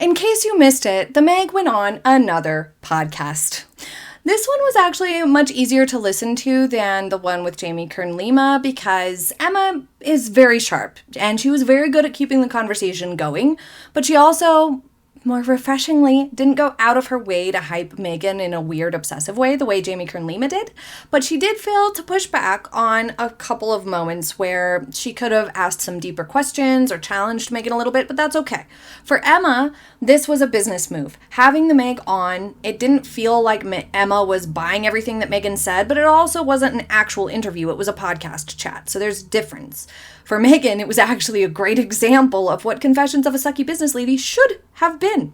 In case you missed it, the Meg went on another podcast. This one was actually much easier to listen to than the one with Jamie Kern-Lima because Emma is very sharp and she was very good at keeping the conversation going, but she also, more refreshingly, didn't go out of her way to hype Meghan in a weird, obsessive way, the way Jamie Kern-Lima did. But she did fail to push back on a couple of moments where she could have asked some deeper questions or challenged Meghan a little bit, but that's okay. For Emma, this was a business move. Having the Meg on, it didn't feel like Emma was buying everything that Meghan said, but it also wasn't an actual interview. It was a podcast chat, so there's difference. For Meghan, it was actually a great example of what Confessions of a Sucky Business Lady should have been.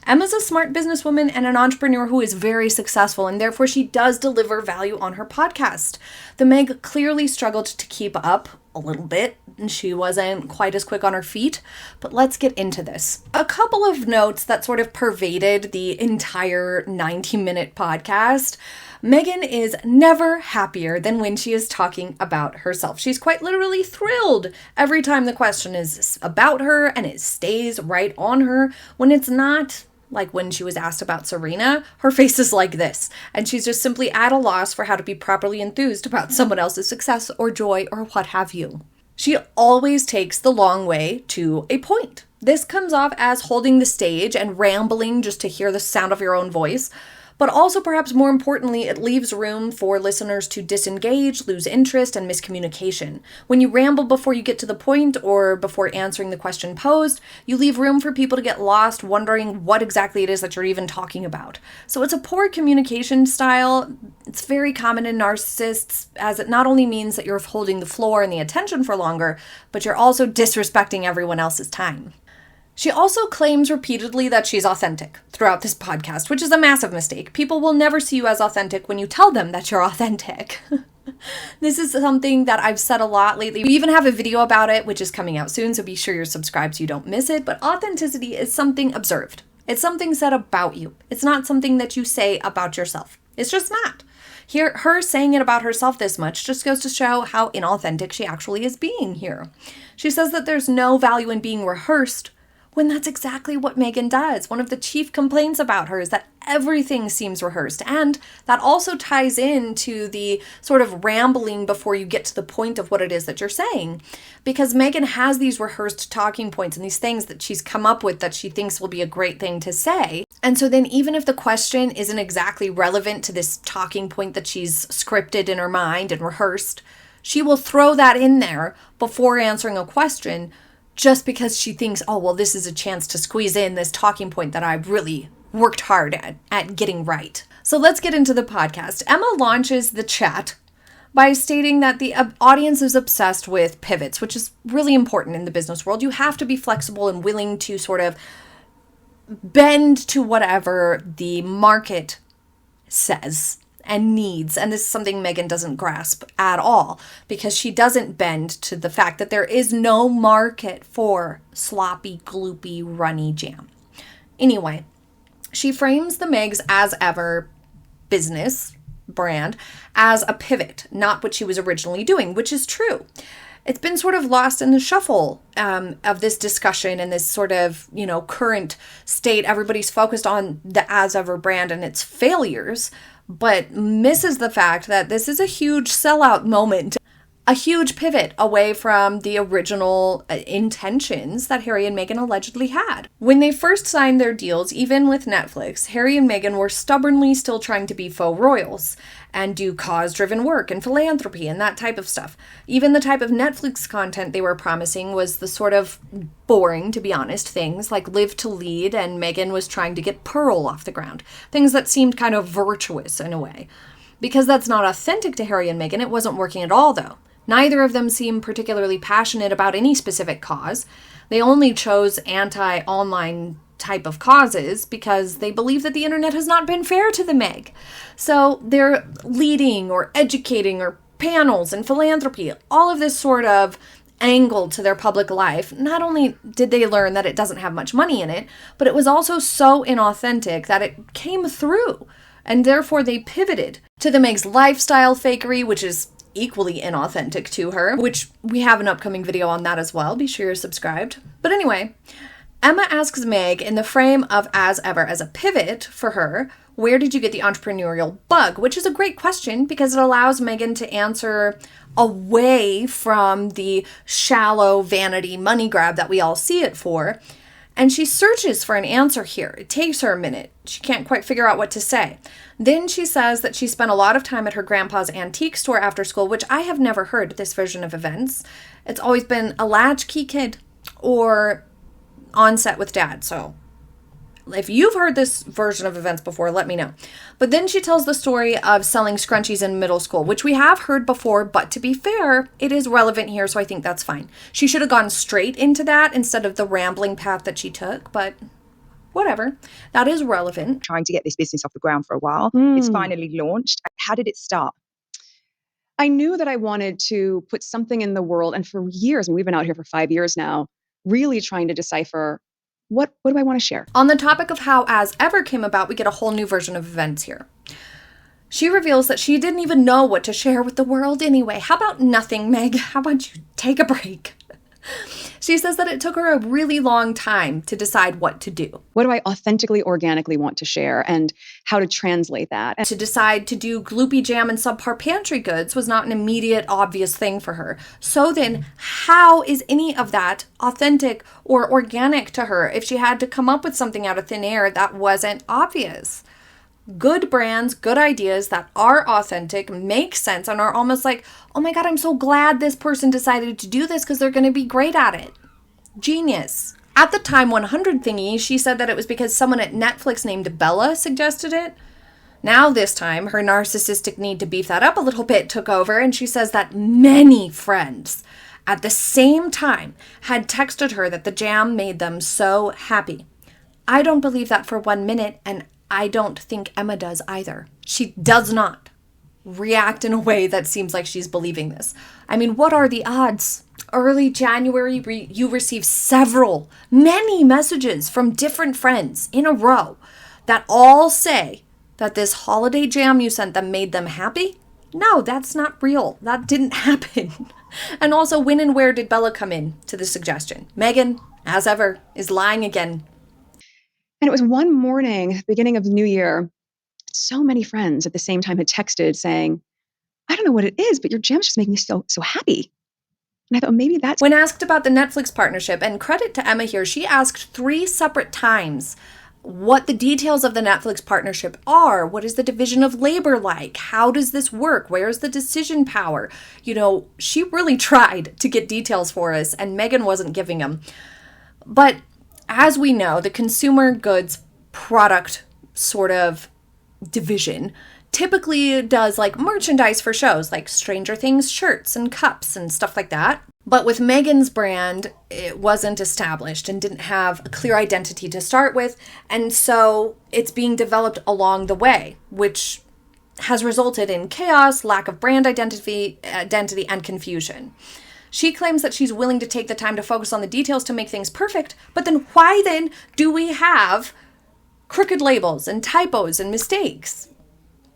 Emma's a smart businesswoman and an entrepreneur who is very successful, and therefore she does deliver value on her podcast. The Meg clearly struggled to keep up a little bit, and she wasn't quite as quick on her feet, but let's get into this. A couple of notes that sort of pervaded the entire 90-minute podcast. Meghan is never happier than when she is talking about herself. She's quite literally thrilled every time the question is about her, and it stays right on her. When it's not, like when she was asked about Serena, her face is like this, and she's just simply at a loss for how to be properly enthused about someone else's success or joy or what have you. She always takes the long way to a point. This comes off as holding the stage and rambling just to hear the sound of your own voice. But also, perhaps more importantly, it leaves room for listeners to disengage, lose interest, and miscommunication. When you ramble before you get to the point or before answering the question posed, you leave room for people to get lost wondering what exactly it is that you're even talking about. So it's a poor communication style. It's very common in narcissists, as it not only means that you're holding the floor and the attention for longer, but you're also disrespecting everyone else's time. She also claims repeatedly that she's authentic throughout this podcast, which is a massive mistake. People will never see you as authentic when you tell them that you're authentic. This is something that I've said a lot lately. We even have a video about it, which is coming out soon, so be sure you're subscribed so you don't miss it. But authenticity is something observed. It's something said about you. It's not something that you say about yourself. It's just not. Her saying it about herself this much just goes to show how inauthentic she actually is being here. She says that there's no value in being rehearsed, when that's exactly what Meghan does. One of the chief complaints about her is that everything seems rehearsed, and that also ties into the sort of rambling before you get to the point of what it is that you're saying. Because Meghan has these rehearsed talking points and these things that she's come up with that she thinks will be a great thing to say. And so then even if the question isn't exactly relevant to this talking point that she's scripted in her mind and rehearsed, she will throw that in there before answering a question, just because she thinks, oh, well, this is a chance to squeeze in this talking point that I've really worked hard at getting right. So let's get into the podcast. Emma launches the chat by stating that the audience is obsessed with pivots, which is really important in the business world. You have to be flexible and willing to sort of bend to whatever the market says and needs. And this is something Meghan doesn't grasp at all, because she doesn't bend to the fact that there is no market for sloppy, gloopy, runny jam. Anyway, she frames the Meg's as ever business brand as a pivot, not what she was originally doing, which is true. It's been sort of lost in the shuffle of this discussion and this sort of, current state. Everybody's focused on the as ever brand and its failures, but misses the fact that this is a huge sellout moment, a huge pivot away from the original intentions that Harry and Meghan allegedly had. When they first signed their deals, even with Netflix, Harry and Meghan were stubbornly still trying to be faux royals and do cause-driven work and philanthropy and that type of stuff. Even the type of Netflix content they were promising was the sort of boring, to be honest, things like Live to Lead, and Meghan was trying to get Pearl off the ground. Things that seemed kind of virtuous in a way. Because that's not authentic to Harry and Meghan, it wasn't working at all, though. Neither of them seemed particularly passionate about any specific cause. They only chose anti-online type of causes because they believe that the internet has not been fair to the Meg. So they're leading or educating or panels and philanthropy, all of this sort of angle to their public life. Not only did they learn that it doesn't have much money in it, but it was also so inauthentic that it came through. And therefore they pivoted to the Meg's lifestyle fakery, which is equally inauthentic to her, which we have an upcoming video on that as well. Be sure you're subscribed. But anyway, Emma asks Meg in the frame of as ever as a pivot for her, where did you get the entrepreneurial bug? Which is a great question because it allows Meghan to answer away from the shallow vanity money grab that we all see it for. And she searches for an answer here. It takes her a minute. She can't quite figure out what to say. Then she says that she spent a lot of time at her grandpa's antique store after school, which I have never heard this version of events. It's always been a latchkey kid or on set with dad. So if you've heard this version of events before, let me know. But then she tells the story of selling scrunchies in middle school, which we have heard before, but to be fair, it is relevant here, so I think that's fine. She should have gone straight into that instead of the rambling path that she took, but whatever. That is relevant. Trying to get this business off the ground for a while. It's finally launched. How did it start? I knew that I wanted to put something in the world, and for years, and we've been out here for 5 years now, really trying to decipher what do I want to share? On the topic of how As Ever came about, we get a whole new version of events here. She reveals that she didn't even know what to share with the world anyway. How about nothing, Meg? How about you take a break? She says that it took her a really long time to decide what to do. What do I authentically, organically want to share and how to translate that? To decide to do gloopy jam and subpar pantry goods was not an immediate, obvious thing for her. So then, how is any of that authentic or organic to her if she had to come up with something out of thin air that wasn't obvious? Good brands, good ideas that are authentic, make sense, and are almost like, oh my God, I'm so glad this person decided to do this because they're going to be great at it. Genius. At the Time 100 thingy, she said that it was because someone at Netflix named Bella suggested it. Now this time, her narcissistic need to beef that up a little bit took over, and she says that many friends at the same time had texted her that the jam made them so happy. I don't believe that for 1 minute, and I don't think Emma does either. She does not react in a way that seems like she's believing this. I mean, what are the odds? Early January, you receive many messages from different friends in a row that all say that this holiday jam you sent them made them happy? No, that's not real. That didn't happen. And also, when and where did Bella come in to the suggestion? Meghan, as ever, is lying again. And it was one morning, beginning of the new year, so many friends at the same time had texted saying, I don't know what it is, but your jam's just making me so happy. And I thought maybe that's... When asked about the Netflix partnership, and credit to Emma here, she asked 3 separate times what the details of the Netflix partnership are. What is the division of labor like? How does this work? Where's the decision power? You know, she really tried to get details for us, and Meghan wasn't giving them. But as we know, the consumer goods product sort of division typically does like merchandise for shows like Stranger Things shirts and cups and stuff like that. But with Meghan's brand, it wasn't established and didn't have a clear identity to start with. And so it's being developed along the way, which has resulted in chaos, lack of brand identity, and confusion. She claims that she's willing to take the time to focus on the details to make things perfect, but then why then do we have crooked labels and typos and mistakes?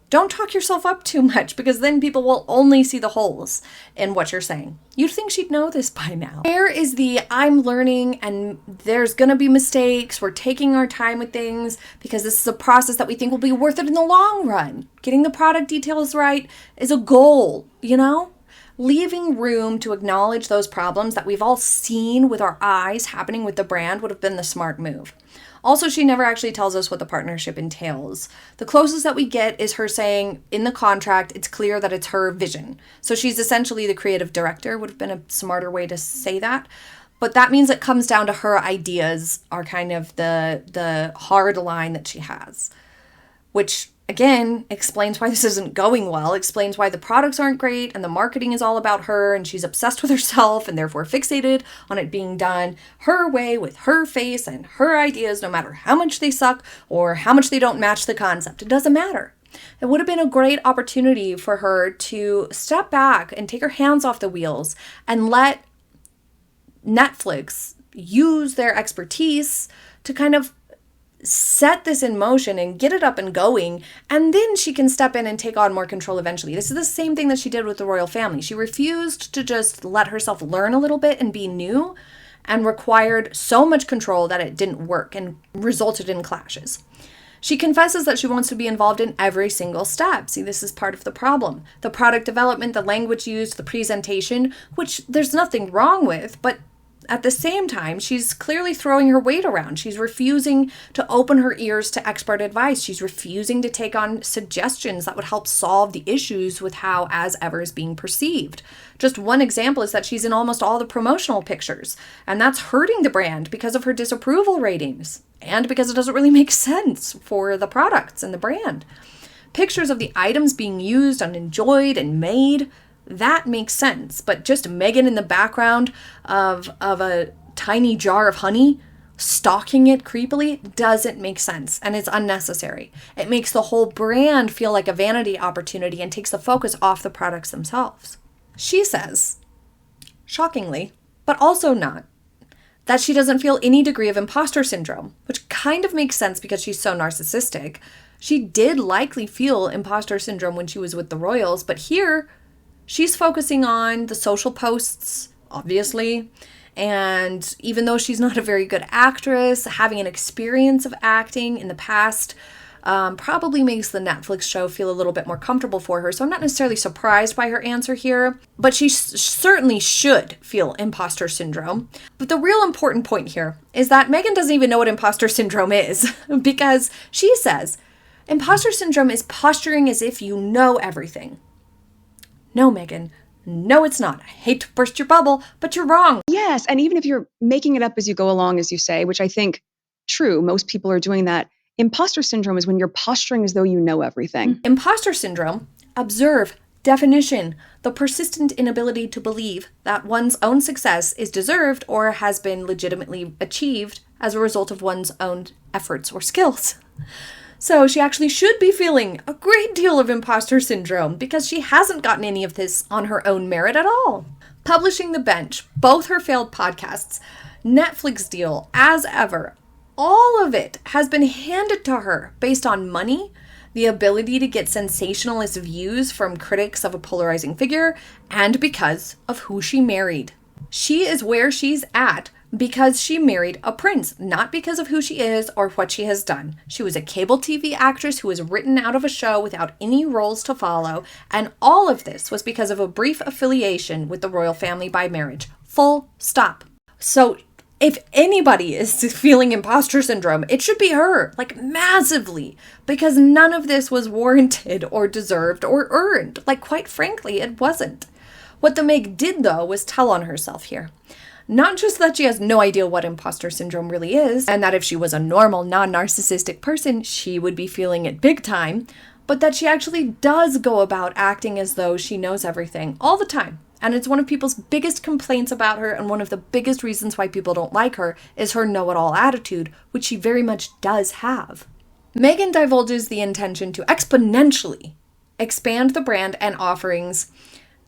Don't talk yourself up too much, because then people will only see the holes in what you're saying. You'd think she'd know this by now. Where is the I'm learning and there's gonna be mistakes, we're taking our time with things because this is a process that we think will be worth it in the long run. Getting the product details right is a goal, you know? Leaving room to acknowledge those problems that we've all seen with our eyes happening with the brand would have been the smart move. Also, she never actually tells us what the partnership entails. The closest that we get is her saying in the contract, it's clear that it's her vision. So she's essentially the creative director, would have been a smarter way to say that. But that means it comes down to her ideas are kind of the hard line that she has, which again explains why this isn't going well, explains why the products aren't great and the marketing is all about her and she's obsessed with herself and therefore fixated on it being done her way with her face and her ideas, no matter how much they suck or how much they don't match the concept. It doesn't matter. It would have been a great opportunity for her to step back and take her hands off the wheels and let Netflix use their expertise to kind of set this in motion and get it up and going, and then she can step in and take on more control eventually. This is the same thing that she did with the royal family. She refused to just let herself learn a little bit and be new and required so much control that it didn't work and resulted in clashes. She confesses that she wants to be involved in every single step. See, this is part of the problem. The product development, the language used, the presentation, which there's nothing wrong with, but at the same time, she's clearly throwing her weight around. She's refusing to open her ears to expert advice. She's refusing to take on suggestions that would help solve the issues with how As Ever is being perceived. Just one example is that she's in almost all the promotional pictures, and that's hurting the brand because of her disapproval ratings and because it doesn't really make sense for the products and the brand. Pictures of the items being used and enjoyed and made, that makes sense, but just Meghan in the background of a tiny jar of honey, stalking it creepily, doesn't make sense, and it's unnecessary. It makes the whole brand feel like a vanity opportunity and takes the focus off the products themselves. She says, shockingly, but also not, that she doesn't feel any degree of imposter syndrome, which kind of makes sense because she's so narcissistic. She did likely feel imposter syndrome when she was with the royals, but here, she's focusing on the social posts, obviously, and even though she's not a very good actress, having an experience of acting in the past probably makes the Netflix show feel a little bit more comfortable for her. So I'm not necessarily surprised by her answer here, but she certainly should feel imposter syndrome. But the real important point here is that Meghan doesn't even know what imposter syndrome is because she says, imposter syndrome is posturing as if you know everything. No, Meghan. No, it's not. I hate to burst your bubble, but you're wrong. Yes, and even if you're making it up as you go along, as you say, which I think true, most people are doing that. Imposter syndrome is when you're posturing as though you know everything. Imposter syndrome, observe, definition, the persistent inability to believe that one's own success is deserved or has been legitimately achieved as a result of one's own efforts or skills. So she actually should be feeling a great deal of imposter syndrome because she hasn't gotten any of this on her own merit at all. Publishing The Bench, both her failed podcasts, Netflix deal, As Ever, all of it has been handed to her based on money, the ability to get sensationalist views from critics of a polarizing figure, and because of who she married. She is where she's at because she married a prince, not because of who she is or what she has done. She was a cable TV actress who was written out of a show without any roles to follow, and all of this was because of a brief affiliation with the royal family by marriage. Full stop. So if anybody is feeling imposter syndrome, it should be her, like massively, because none of this was warranted or deserved or earned. Like, quite frankly, it wasn't. What the Meg did, though, was tell on herself here. Not just that she has no idea what imposter syndrome really is, and that if she was a normal, non-narcissistic person, she would be feeling it big time, but that she actually does go about acting as though she knows everything all the time. And it's one of people's biggest complaints about her, and one of the biggest reasons why people don't like her is her know-it-all attitude, which she very much does have. Meghan divulges the intention to exponentially expand the brand and offerings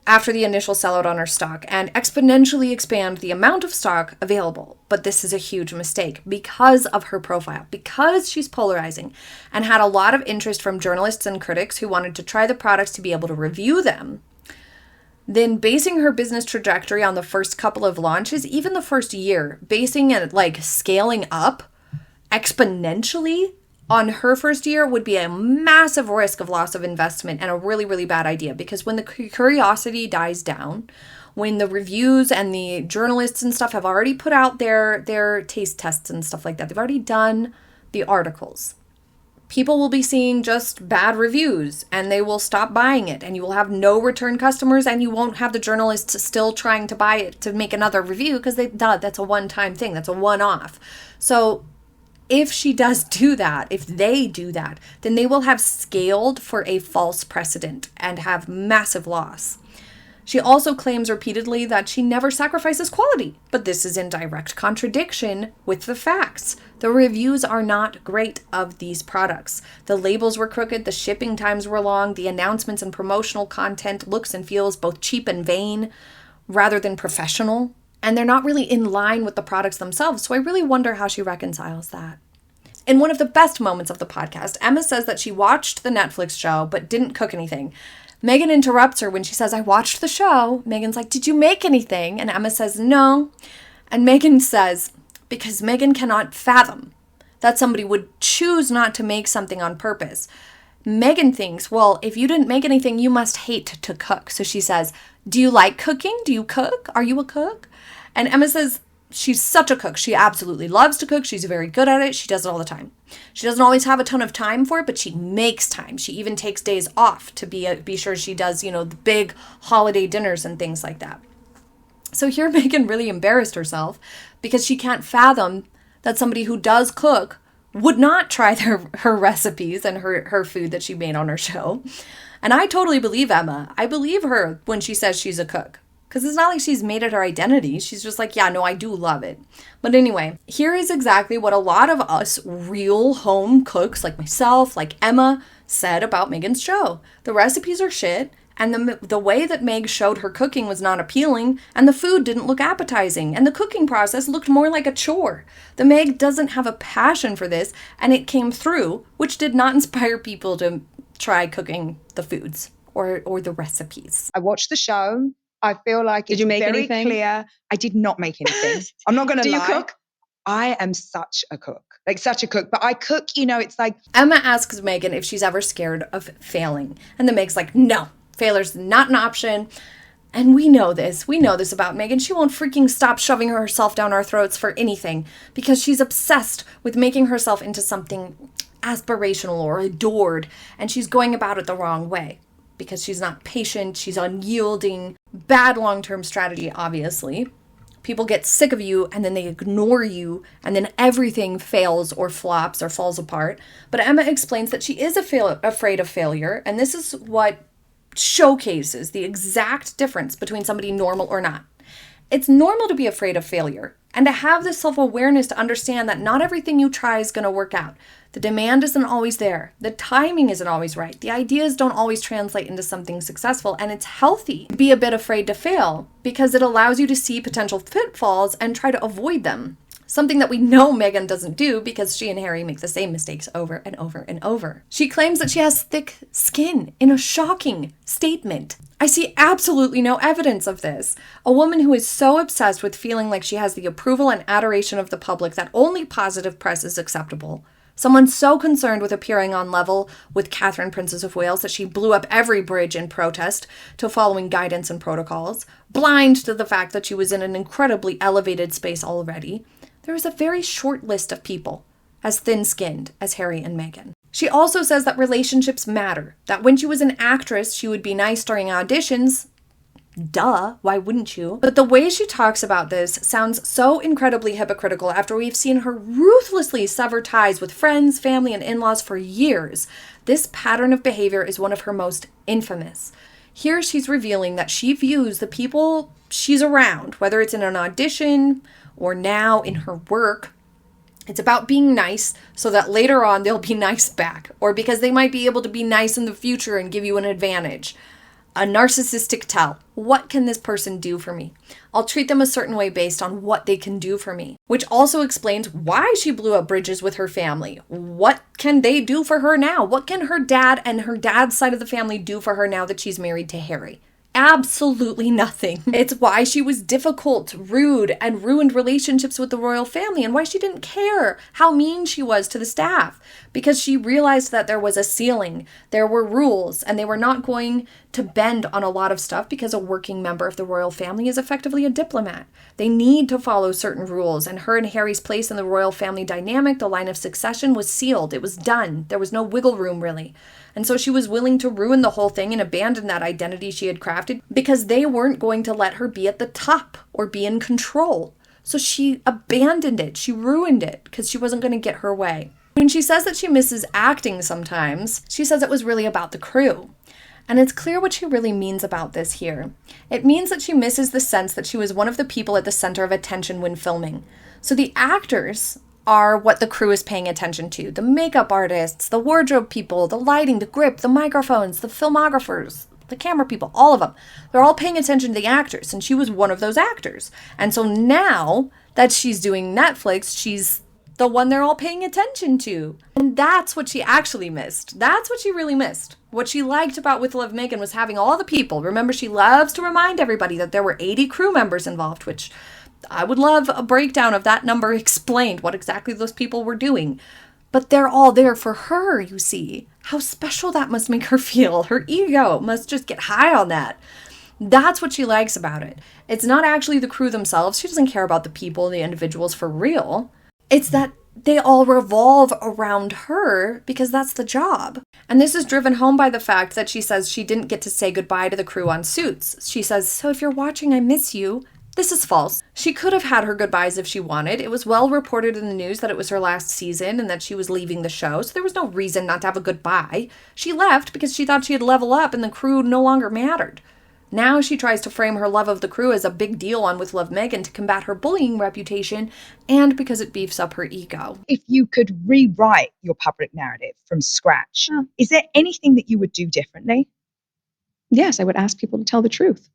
after the initial sellout on her stock and exponentially expand the amount of stock available. But this is a huge mistake because of her profile, because she's polarizing and had a lot of interest from journalists and critics who wanted to try the products to be able to review them. Then basing her business trajectory on the first couple of launches, even the first year, basing it like scaling up exponentially on her first year would be a massive risk of loss of investment and a really, really bad idea, because when the curiosity dies down, when the reviews and the journalists and stuff have already put out their taste tests and stuff like that, they've already done the articles, people will be seeing just bad reviews and they will stop buying it, and you will have no return customers, and you won't have the journalists still trying to buy it to make another review because that's a one-time thing. That's a one-off. So if she does do that, if they do that, then they will have scaled for a false precedent and have massive loss. She also claims repeatedly that she never sacrifices quality, but this is in direct contradiction with the facts. The reviews are not great of these products. The labels were crooked, the shipping times were long, the announcements and promotional content looks and feels both cheap and vain rather than professional. And they're not really in line with the products themselves, so I really wonder how she reconciles that. In one of the best moments of the podcast, Emma says that she watched the Netflix show but didn't cook anything. Meghan interrupts her when she says, I watched the show. Meghan's like, did you make anything? And Emma says, no. And Meghan says, because Meghan cannot fathom that somebody would choose not to make something on purpose. Meghan thinks, well, if you didn't make anything, you must hate to cook. So she says, do you like cooking? Do you cook? Are you a cook? And Emma says, she's such a cook. She absolutely loves to cook. She's very good at it. She does it all the time. She doesn't always have a ton of time for it, but she makes time. She even takes days off to be sure she does, the big holiday dinners and things like that. So here Meghan really embarrassed herself because she can't fathom that somebody who does cook would not try her recipes and her food that she made on her show. And I totally believe Emma. I believe her when she says she's a cook. Because it's not like she's made it her identity. She's just like, yeah, no, I do love it. But anyway, here is exactly what a lot of us real home cooks, like myself, like Emma, said about Meghan's show. The recipes are shit. And the way that Meg showed her cooking was not appealing, and the food didn't look appetizing, and the cooking process looked more like a chore. The Meg doesn't have a passion for this, and it came through, which did not inspire people to try cooking the foods or the recipes. I watched the show. I feel like it's very anything? clear. I did not make anything. I'm not going to lie. Do you cook? I am such a cook. Like such a cook. But I cook, it's like... Emma asks Meghan if she's ever scared of failing. And the Meg's like, no. Failure's not an option. And we know this. We know this about Meghan. She won't freaking stop shoving herself down our throats for anything because she's obsessed with making herself into something aspirational or adored. And she's going about it the wrong way because she's not patient. She's unyielding. Bad long-term strategy, obviously. People get sick of you and then they ignore you and then everything fails or flops or falls apart. But Emma explains that she is afraid of failure. And this is what showcases the exact difference between somebody normal or not. It's normal to be afraid of failure and to have the self-awareness to understand that not everything you try is going to work out. The demand isn't always there. The timing isn't always right. The ideas don't always translate into something successful, and it's healthy to be a bit afraid to fail because it allows you to see potential pitfalls and try to avoid them. Something that we know Meghan doesn't do because she and Harry make the same mistakes over and over and over. She claims that she has thick skin in a shocking statement. I see absolutely no evidence of this. A woman who is so obsessed with feeling like she has the approval and adoration of the public that only positive press is acceptable. Someone so concerned with appearing on level with Catherine, Princess of Wales, that she blew up every bridge in protest to following guidance and protocols, blind to the fact that she was in an incredibly elevated space already. There is a very short list of people as thin-skinned as Harry and Meghan. She also says that relationships matter, that when she was an actress, she would be nice during auditions. Duh, why wouldn't you? But the way she talks about this sounds so incredibly hypocritical after we've seen her ruthlessly sever ties with friends, family, and in-laws for years. This pattern of behavior is one of her most infamous. Here she's revealing that she views the people she's around, whether it's in an audition or now in her work, it's about being nice so that later on they'll be nice back, or because they might be able to be nice in the future and give you an advantage. A narcissistic tell. What can this person do for me? I'll treat them a certain way based on what they can do for me, which also explains why she blew up bridges with her family. What can they do for her now? What can her dad and her dad's side of the family do for her now that she's married to Harry? Absolutely nothing. It's why she was difficult, rude, and ruined relationships with the royal family, and why she didn't care how mean she was to the staff, because she realized that there was a ceiling, there were rules, and they were not going to bend on a lot of stuff because a working member of the royal family is effectively a diplomat. They need to follow certain rules, and her and Harry's place in the royal family dynamic, the line of succession, was sealed. It was done. There was no wiggle room, really. And so she was willing to ruin the whole thing and abandon that identity she had crafted because they weren't going to let her be at the top or be in control. So she abandoned it. She ruined it because she wasn't going to get her way. When she says that she misses acting sometimes, she says it was really about the crew. And it's clear what she really means about this here. It means that she misses the sense that she was one of the people at the center of attention when filming. So the actors are what the crew is paying attention to. The makeup artists, the wardrobe people, the lighting, the grip, the microphones, the filmographers, the camera people, all of them. They're all paying attention to the actors, and she was one of those actors. And so now that she's doing Netflix, she's the one they're all paying attention to. And that's what she actually missed. That's what she really missed. What she liked about With Love Meghan was having all the people. Remember, she loves to remind everybody that there were 80 crew members involved, which I would love a breakdown of that number explained, what exactly those people were doing. But they're all there for her, you see. How special that must make her feel. Her ego must just get high on that. That's what she likes about it. It's not actually the crew themselves. She doesn't care about the people, the individuals for real. It's that they all revolve around her because that's the job. And this is driven home by the fact that she says she didn't get to say goodbye to the crew on Suits. She says, so if you're watching, I miss you. This is false. She could have had her goodbyes if she wanted. It was well reported in the news that it was her last season and that she was leaving the show, so there was no reason not to have a goodbye. She left because she thought she'd level up and the crew no longer mattered. Now she tries to frame her love of the crew as a big deal on With Love Meghan to combat her bullying reputation and because it beefs up her ego. If you could rewrite your public narrative from scratch, is there anything that you would do differently? Yes, I would ask people to tell the truth.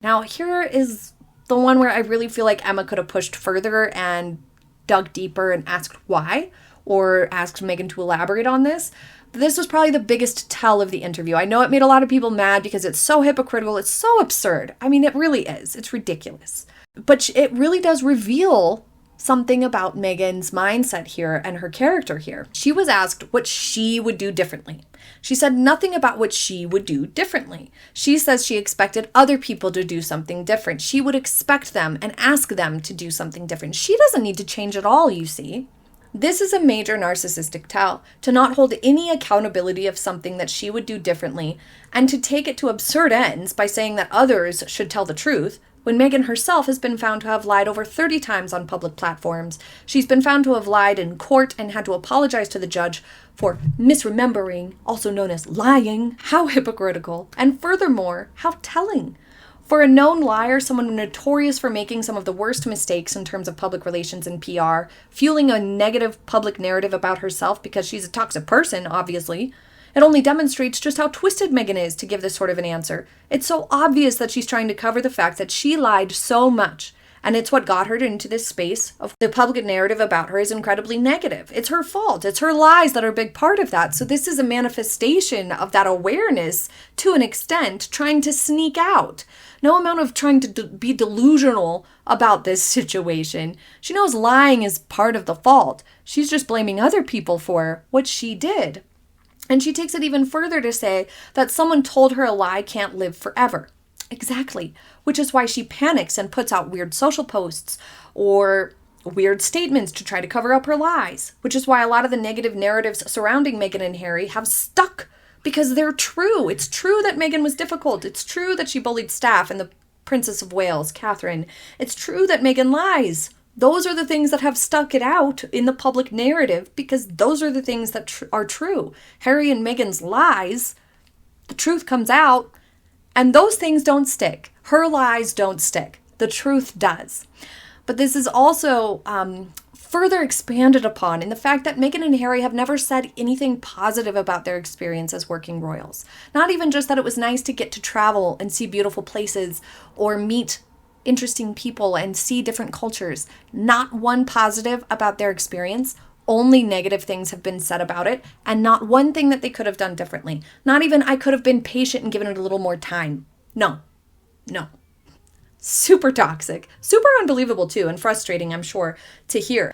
Now, here is the one where I really feel like Emma could have pushed further and dug deeper and asked why, or asked Meghan to elaborate on this. But this was probably the biggest tell of the interview. I know it made a lot of people mad because it's so hypocritical. It's so absurd. I mean, it really is. It's ridiculous. But it really does reveal something about Meghan's mindset here and her character here. She was asked what she would do differently. She said nothing about what she would do differently. She says she expected other people to do something different. She would expect them and ask them to do something different. She doesn't need to change at all, you see. This is a major narcissistic tell, to not hold any accountability of something that she would do differently and to take it to absurd ends by saying that others should tell the truth, when Meghan herself has been found to have lied over 30 times on public platforms. She's been found to have lied in court and had to apologize to the judge for misremembering, also known as lying. How hypocritical. And furthermore, how telling. For a known liar, someone notorious for making some of the worst mistakes in terms of public relations and PR, fueling a negative public narrative about herself because she's a toxic person, obviously, it only demonstrates just how twisted Meghan is to give this sort of an answer. It's so obvious that she's trying to cover the fact that she lied so much, and it's what got her into this space of the public narrative about her is incredibly negative. It's her fault. It's her lies that are a big part of that. So this is a manifestation of that awareness to an extent, trying to sneak out. No amount of trying to be delusional about this situation. She knows lying is part of the fault. She's just blaming other people for what she did. And she takes it even further to say that someone told her a lie can't live forever. Exactly. Which is why she panics and puts out weird social posts or weird statements to try to cover up her lies. Which is why a lot of the negative narratives surrounding Meghan and Harry have stuck because they're true. It's true that Meghan was difficult. It's true that she bullied staff and the Princess of Wales, Catherine. It's true that Meghan lies. Those are the things that have stuck it out in the public narrative because those are the things that are true. Harry and Meghan's lies, the truth comes out, and those things don't stick. Her lies don't stick. The truth does. But this is also further expanded upon in the fact that Meghan and Harry have never said anything positive about their experience as working royals. Not even just that it was nice to get to travel and see beautiful places or meet interesting people and see different cultures. Not one positive about their experience. Only negative things have been said about it, and not one thing that they could have done differently. Not even I could have been patient and given it a little more time. No. Super toxic. Super unbelievable too, and frustrating, I'm sure, to hear.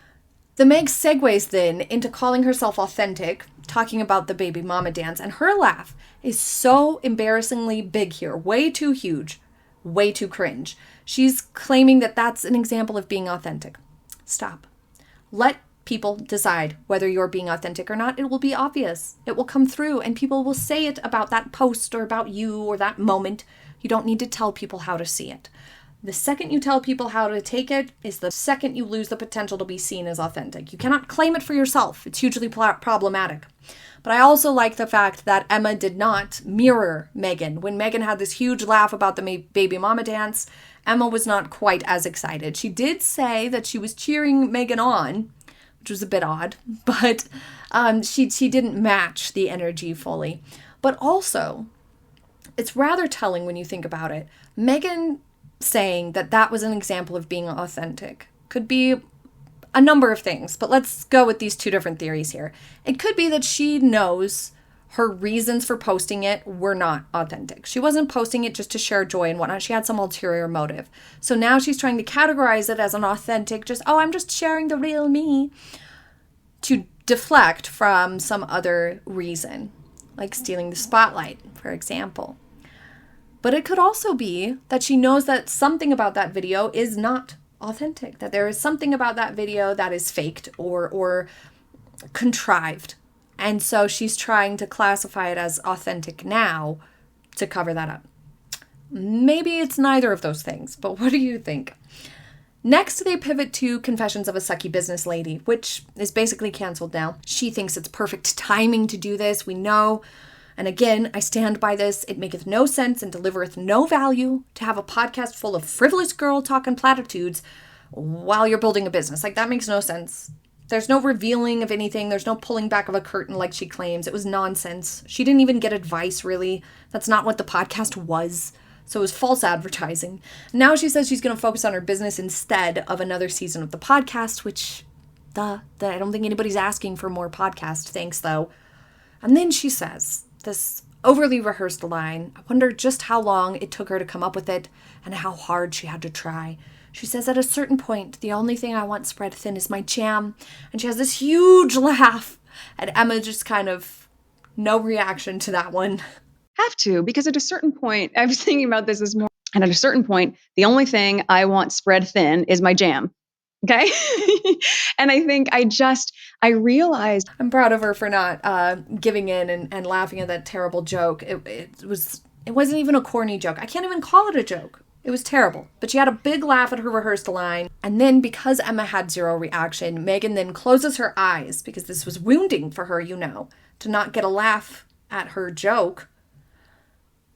The Meg segues then into calling herself authentic, talking about the baby mama dance, and her laugh is so embarrassingly big here. Way too huge. Way too cringe. She's claiming that that's an example of being authentic. Stop. Let people decide whether you're being authentic or not. It will be obvious. It will come through and people will say it about that post or about you or that moment. You don't need to tell people how to see it. The second you tell people how to take it is the second you lose the potential to be seen as authentic. You cannot claim it for yourself. It's hugely problematic. But I also like the fact that Emma did not mirror Meghan. When Meghan had this huge laugh about the baby mama dance, Emma was not quite as excited. She did say that she was cheering Meghan on, which was a bit odd, but she didn't match the energy fully. But also, it's rather telling when you think about it. Meghan saying that that was an example of being authentic could be a number of things, but let's go with these two different theories here. It could be that she knows her reasons for posting it were not authentic. She wasn't posting it just to share joy and whatnot. She had some ulterior motive. So now she's trying to categorize it as an authentic, I'm just sharing the real me, to deflect from some other reason, like stealing the spotlight, for example. But it could also be that she knows that something about that video is not authentic, that there is something about that video that is faked or contrived. And so she's trying to classify it as authentic now to cover that up. Maybe it's neither of those things, but what do you think? Next, they pivot to Confessions of a Sucky Business Lady, which is basically canceled now. She thinks it's perfect timing to do this, we know. And again, I stand by this. It maketh no sense and delivereth no value to have a podcast full of frivolous girl talking platitudes while you're building a business. Like, that makes no sense. There's no revealing of anything. There's no pulling back of a curtain like she claims. It was nonsense. She didn't even get advice, really. That's not what the podcast was. So it was false advertising. Now she says she's going to focus on her business instead of another season of the podcast, which, I don't think anybody's asking for more podcast. Thanks, though. And then she says this overly rehearsed line. I wonder just how long it took her to come up with it and how hard she had to try. She says, at a certain point, the only thing I want spread thin is my jam. And she has this huge laugh. And Emma just kind of, no reaction to that one. Have to, because at a certain point, I was thinking about this more, and at a certain point, the only thing I want spread thin is my jam. Okay? And I think I realized. I'm proud of her for not giving in and laughing at that terrible joke. It wasn't even a corny joke. I can't even call it a joke. It was terrible. But she had a big laugh at her rehearsed line. And then because Emma had zero reaction, Meghan then closes her eyes, because this was wounding for her, to not get a laugh at her joke.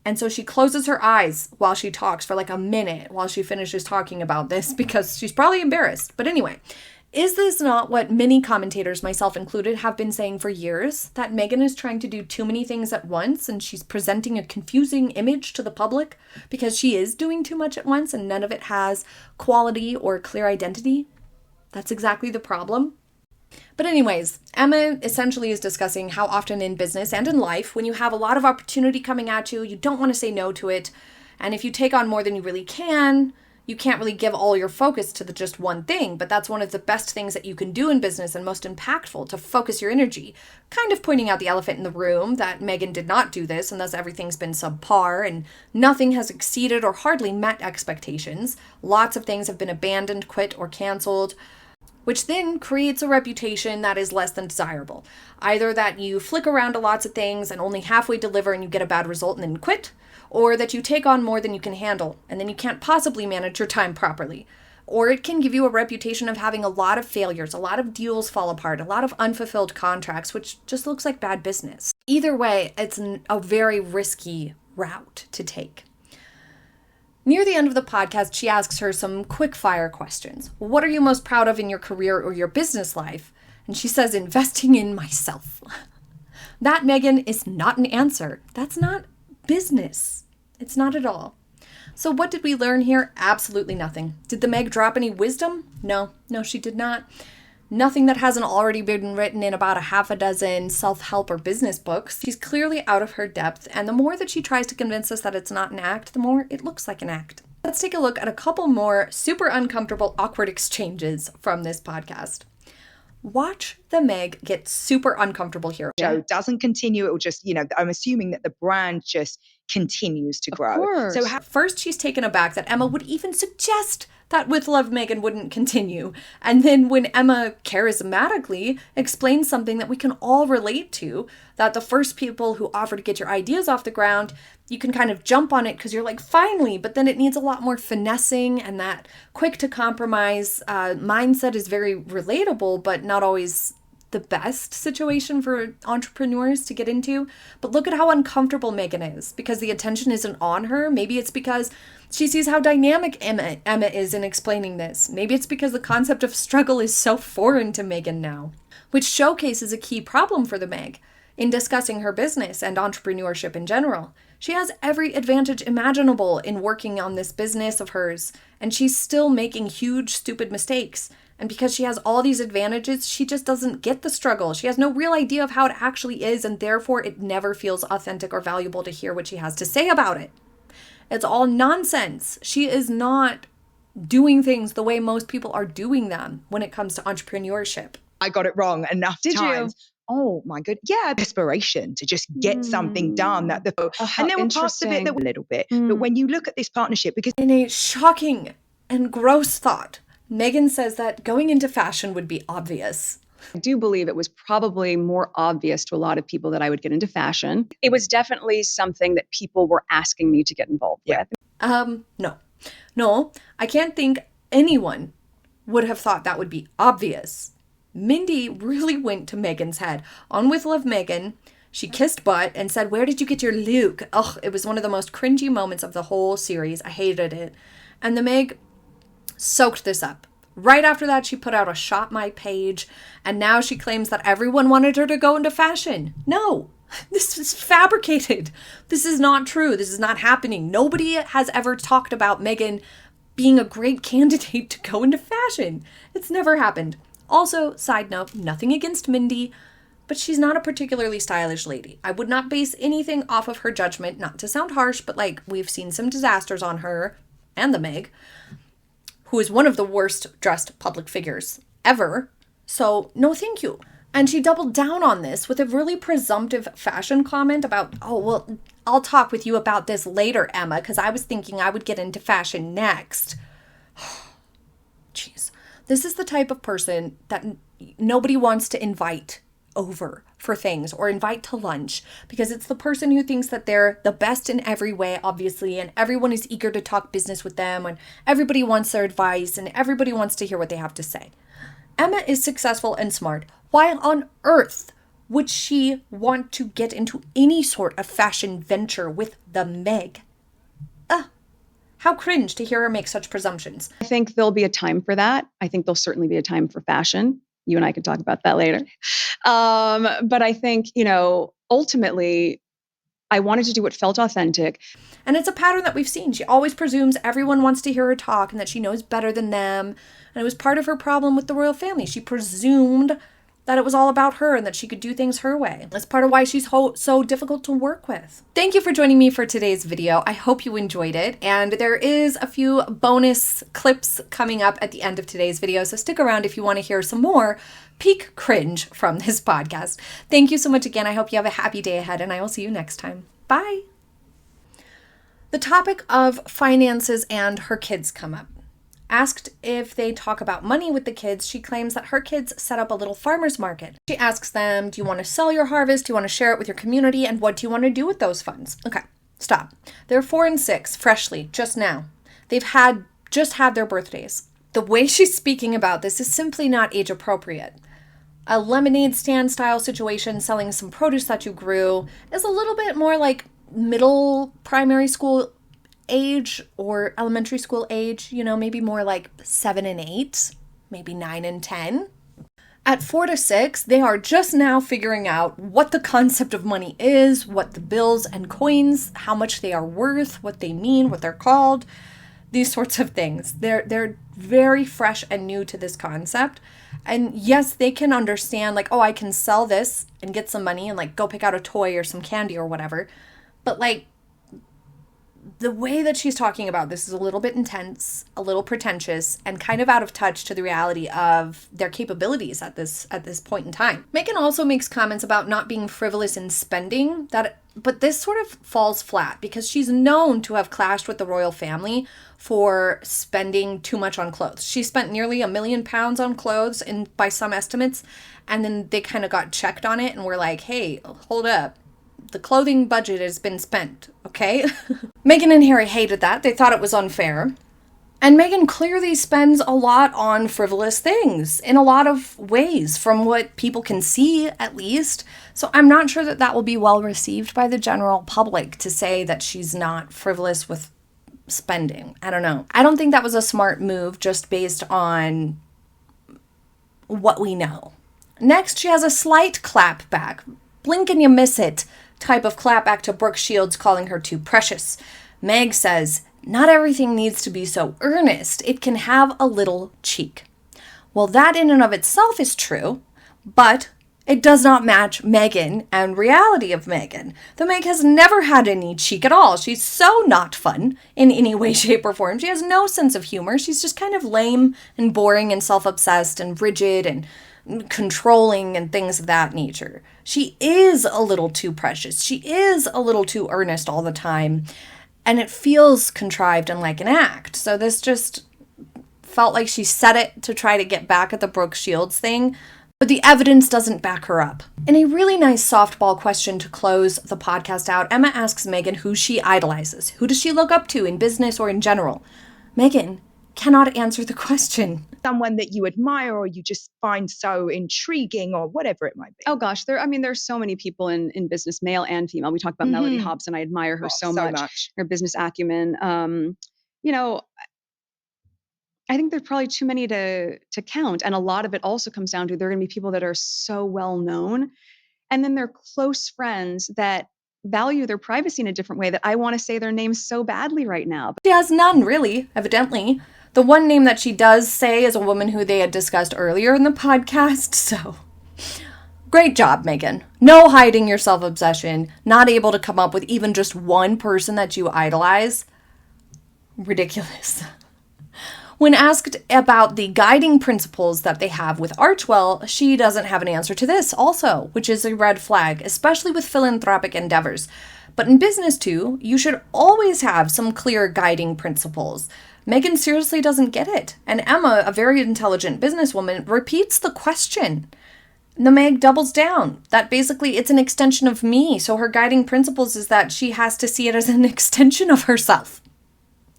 And so she closes her eyes while she talks for like a minute while she finishes talking about this, because she's probably embarrassed. But anyway, is this not what many commentators, myself included, have been saying for years? That Meghan is trying to do too many things at once and she's presenting a confusing image to the public because she is doing too much at once and none of it has quality or clear identity? That's exactly the problem. But anyways, Emma essentially is discussing how often in business and in life, when you have a lot of opportunity coming at you, you don't want to say no to it. And if you take on more than you really can, you can't really give all your focus to just one thing. But that's one of the best things that you can do in business and most impactful, to focus your energy. Kind of pointing out the elephant in the room, that Meghan did not do this, and thus everything's been subpar and nothing has exceeded or hardly met expectations. Lots of things have been abandoned, quit, or canceled, which then creates a reputation that is less than desirable. Either that you flick around to lots of things and only halfway deliver and you get a bad result and then quit, or that you take on more than you can handle and then you can't possibly manage your time properly. Or it can give you a reputation of having a lot of failures, a lot of deals fall apart, a lot of unfulfilled contracts, which just looks like bad business. Either way, it's a very risky route to take. Near the end of the podcast, she asks her some quick fire questions. What are you most proud of in your career or your business life? And she says, investing in myself. That, Meghan, is not an answer. That's not business. It's not at all. So what did we learn here? Absolutely nothing. Did the Meg drop any wisdom? No, she did not. Nothing that hasn't already been written in about a half a dozen self-help or business books. She's clearly out of her depth, and the more that she tries to convince us that it's not an act, the more it looks like an act. Let's take a look at a couple more super uncomfortable, awkward exchanges from this podcast. Watch the Meg get super uncomfortable here. Show doesn't continue. It will just, I'm assuming that the brand just continues to grow. Of course. So first she's taken aback that Emma would even suggest that With Love Meghan wouldn't continue. And then when Emma charismatically explains something that we can all relate to, that the first people who offer to get your ideas off the ground, you can kind of jump on it because you're like, finally, but then it needs a lot more finessing, and that quick to compromise mindset is very relatable, but not always the best situation for entrepreneurs to get into. But look at how uncomfortable Meghan is because the attention isn't on her. Maybe it's because she sees how dynamic Emma is in explaining this. Maybe it's because the concept of struggle is so foreign to Meghan now, which showcases a key problem for the Meg in discussing her business and entrepreneurship in general. She has every advantage imaginable in working on this business of hers, and she's still making huge, stupid mistakes. And because she has all these advantages, she just doesn't get the struggle. She has no real idea of how it actually is, and therefore it never feels authentic or valuable to hear what she has to say about it. It's all nonsense. She is not doing things the way most people are doing them when it comes to entrepreneurship. I got it wrong enough Did times. Oh my good. Yeah, desperation to just get something done. And there were parts of it that were a little bit. But when you look at this partnership, because In a shocking and gross thought, Meghan says that going into fashion would be obvious. I do believe it was probably more obvious to a lot of people that I would get into fashion. It was definitely something that people were asking me to get involved with. No, I can't think anyone would have thought that would be obvious. Mindy really went to Meghan's head. On With Love Meghan, she kissed butt and said, "Where did you get your look?" Ugh, it was one of the most cringy moments of the whole series. I hated it. And the Meg soaked this up. Right after that, she put out a Shop My page, and now she claims that everyone wanted her to go into fashion. No, this is fabricated. This is not true. This is not happening. Nobody has ever talked about Meghan being a great candidate to go into fashion. It's never happened. Also, side note, nothing against Mindy, but she's not a particularly stylish lady. I would not base anything off of her judgment, not to sound harsh, but like, we've seen some disasters on her and the Meg, who is one of the worst dressed public figures ever. So no thank you. And she doubled down on this with a really presumptive fashion comment about, "Oh, well, I'll talk with you about this later, Emma, because I was thinking I would get into fashion next." Jeez. This is the type of person that nobody wants to invite over for things or invite to lunch, because it's the person who thinks that they're the best in every way, obviously, and everyone is eager to talk business with them, and everybody wants their advice, and everybody wants to hear what they have to say. Emma is successful and smart. Why on earth would she want to get into any sort of fashion venture with the Meg? How cringe to hear her make such presumptions. I think there'll be a time for that. I think there'll certainly be a time for fashion. You and I can talk about that later. But I think, ultimately, I wanted to do what felt authentic. And it's a pattern that we've seen. She always presumes everyone wants to hear her talk and that she knows better than them. And it was part of her problem with the royal family. She presumed that it was all about her and that she could do things her way. That's part of why she's so difficult to work with. Thank you for joining me for today's video. I hope you enjoyed it. And there is a few bonus clips coming up at the end of today's video, so stick around if you want to hear some more peak cringe from this podcast. Thank you so much again. I hope you have a happy day ahead, and I will see you next time. Bye. The topic of finances and her kids come up. Asked if they talk about money with the kids, she claims that her kids set up a little farmer's market. She asks them, "Do you want to sell your harvest? Do you want to share it with your community? And what do you want to do with those funds?" Okay, stop. They're 4 and 6, freshly, just now. They've just had their birthdays. The way she's speaking about this is simply not age appropriate. A lemonade stand style situation, selling some produce that you grew, is a little bit more like middle primary school age or elementary school age, maybe more like 7 and 8, maybe 9 and 10. At 4 to 6, they are just now figuring out what the concept of money is, what the bills and coins, how much they are worth, what they mean, what they're called, these sorts of things. They're very fresh and new to this concept. And yes, they can understand like, oh, I can sell this and get some money and like go pick out a toy or some candy or whatever. But like, the way that she's talking about this is a little bit intense, a little pretentious, and kind of out of touch to the reality of their capabilities at this point in time. Meghan also makes comments about not being frivolous in spending, but this sort of falls flat because she's known to have clashed with the royal family for spending too much on clothes. She spent nearly £1 million on clothes by some estimates, and then they kind of got checked on it and were like, "Hey, hold up. The clothing budget has been spent, okay?" Meghan and Harry hated that. They thought it was unfair. And Meghan clearly spends a lot on frivolous things in a lot of ways, from what people can see, at least. So I'm not sure that will be well received by the general public to say that she's not frivolous with spending. I don't know. I don't think that was a smart move just based on what we know. Next, she has a slight clapback. Blink and you miss it type of clapback to Brooke Shields calling her too precious. Meg says, "Not everything needs to be so earnest. It can have a little cheek." Well, that in and of itself is true, but it does not match Meghan and reality of Meghan. The Meg has never had any cheek at all. She's so not fun in any way, shape, or form. She has no sense of humor. She's just kind of lame and boring and self-obsessed and rigid and controlling and things of that nature. She is a little too precious. She is a little too earnest all the time. And it feels contrived and like an act. So this just felt like she said it to try to get back at the Brooke Shields thing, but the evidence doesn't back her up. In a really nice softball question to close the podcast out, Emma asks Meghan who she idolizes. Who does she look up to in business or in general? Meghan cannot answer the question. Someone that you admire or you just find so intriguing or whatever it might be. Oh gosh, there's so many people in business, male and female. We talked about Melody Hobson. I admire her so much. Her business acumen. I think there's probably too many to count. And a lot of it also comes down to there are going to be people that are so well known. And then they're close friends that value their privacy in a different way that I want to say their names so badly right now. She has none, really, evidently. The one name that she does say is a woman who they had discussed earlier in the podcast, so great job, Meghan. No hiding your self-obsession, not able to come up with even just one person that you idolize. Ridiculous. When asked about the guiding principles that they have with Archewell, she doesn't have an answer to this also, which is a red flag, especially with philanthropic endeavors. But in business too, you should always have some clear guiding principles. Meghan seriously doesn't get it, and Emma, a very intelligent businesswoman, repeats the question. The Meg doubles down that basically it's an extension of me, so her guiding principles is that she has to see it as an extension of herself.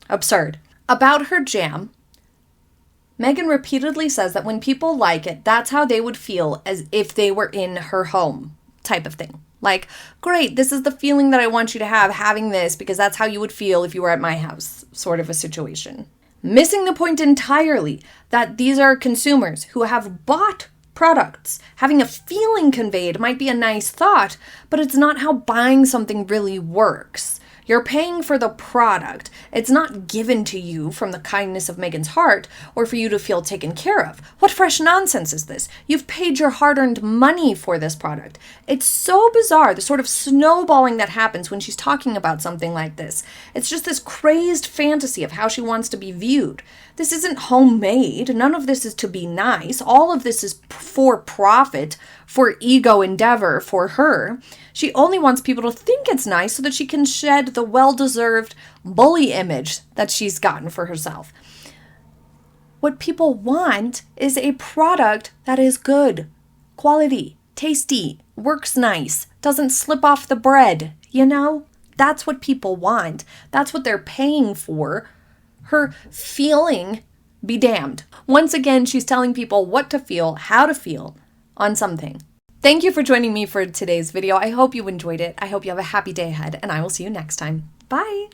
Absurd. About her jam, Meghan repeatedly says that when people like it, that's how they would feel as if they were in her home, type of thing. Like, great, this is the feeling that I want you to have having this because that's how you would feel if you were at my house, sort of a situation. Missing the point entirely that these are consumers who have bought products. Having a feeling conveyed might be a nice thought, but it's not how buying something really works. You're paying for the product. It's not given to you from the kindness of Meghan's heart or for you to feel taken care of. What fresh nonsense is this? You've paid your hard-earned money for this product. It's so bizarre, the sort of snowballing that happens when she's talking about something like this. It's just this crazed fantasy of how she wants to be viewed. This isn't homemade. None of this is to be nice. All of this is for profit, for ego endeavor for her. She only wants people to think it's nice so that she can shed the well-deserved bully image that she's gotten for herself. What people want is a product that is good, quality, tasty, works nice, doesn't slip off the bread, you know? That's what people want. That's what they're paying for. Her feeling be damned. Once again, she's telling people what to feel, how to feel on something. Thank you for joining me for today's video. I hope you enjoyed it. I hope you have a happy day ahead, and I will see you next time. Bye!